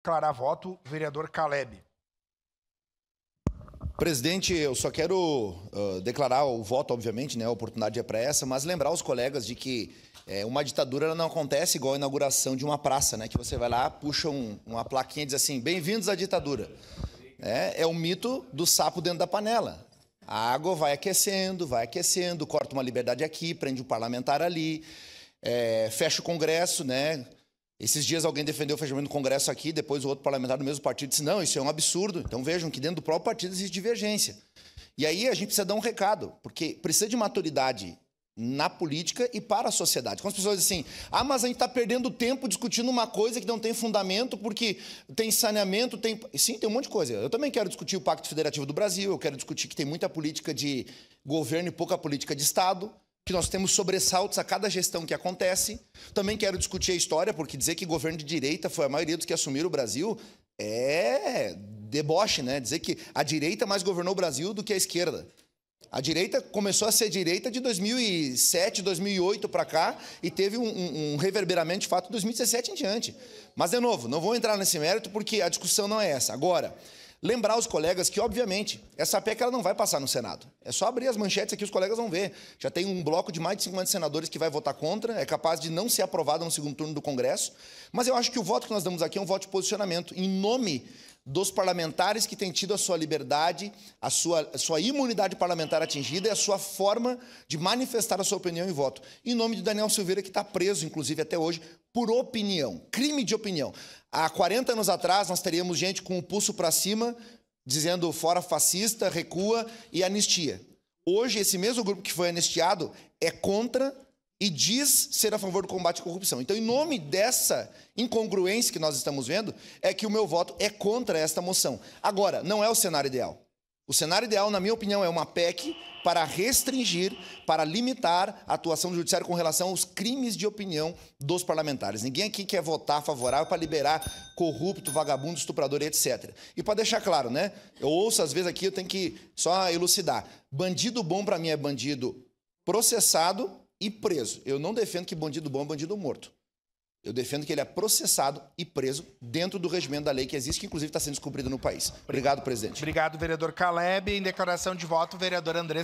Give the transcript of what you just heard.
Declarar voto, vereador Caleb. Presidente, eu só quero declarar o voto, obviamente, né? A oportunidade é para essa, mas lembrar os colegas de que uma ditadura ela não acontece igual a inauguração de uma praça, né? Que você vai lá, puxa uma plaquinha e diz assim, bem-vindos à ditadura. É o mito do sapo dentro da panela. A água vai aquecendo, corta uma liberdade aqui, prende um parlamentar ali, fecha o Congresso, né? Esses dias alguém defendeu o fechamento do Congresso aqui, depois o outro parlamentar do mesmo partido disse, não, isso é um absurdo. Então vejam que dentro do próprio partido existe divergência. E aí a gente precisa dar um recado, porque precisa de maturidade na política e para a sociedade. Quando as pessoas dizem assim, mas a gente está perdendo tempo discutindo uma coisa que não tem fundamento, porque tem saneamento, tem... Sim, tem um monte de coisa. Eu também quero discutir o Pacto Federativo do Brasil, eu quero discutir que tem muita política de governo e pouca política de Estado, que nós temos sobressaltos a cada gestão que acontece. Também quero discutir a história, porque dizer que governo de direita foi a maioria dos que assumiram o Brasil é deboche, né? Dizer que a direita mais governou o Brasil do que a esquerda. A direita começou a ser direita de 2007, 2008 para cá e teve um reverberamento de fato de 2017 em diante. Mas, de novo, não vou entrar nesse mérito porque a discussão não é essa. Agora, lembrar os colegas que, obviamente, essa PEC ela não vai passar no Senado. É só abrir as manchetes aqui, os colegas vão ver. Já tem um bloco de mais de 50 senadores que vai votar contra, é capaz de não ser aprovado no segundo turno do Congresso. Mas eu acho que o voto que nós damos aqui é um voto de posicionamento em nome dos parlamentares que têm tido a sua liberdade, a sua imunidade parlamentar atingida e a sua forma de manifestar a sua opinião em voto. Em nome de Daniel Silveira, que está preso, inclusive, até hoje, por opinião, crime de opinião. Há 40 anos atrás, nós teríamos gente com o pulso para cima, dizendo fora fascista, recua e anistia. Hoje, esse mesmo grupo que foi anistiado é contra e diz ser a favor do combate à corrupção. Então, em nome dessa incongruência que nós estamos vendo, é que o meu voto é contra esta moção. Agora, não é o cenário ideal. O cenário ideal, na minha opinião, é uma PEC para restringir, para limitar a atuação do judiciário com relação aos crimes de opinião dos parlamentares. Ninguém aqui quer votar favorável para liberar corrupto, vagabundo, estuprador, etc. E para deixar claro, né? Eu ouço, às vezes, aqui, eu tenho que só elucidar. Bandido bom, para mim, é bandido processado e preso. Eu não defendo que bandido bom é bandido morto. Eu defendo que ele é processado e preso dentro do regimento da lei que existe, que inclusive está sendo descumprido no país. Obrigado, presidente. Obrigado, vereador Caleb. Em declaração de voto, vereador André.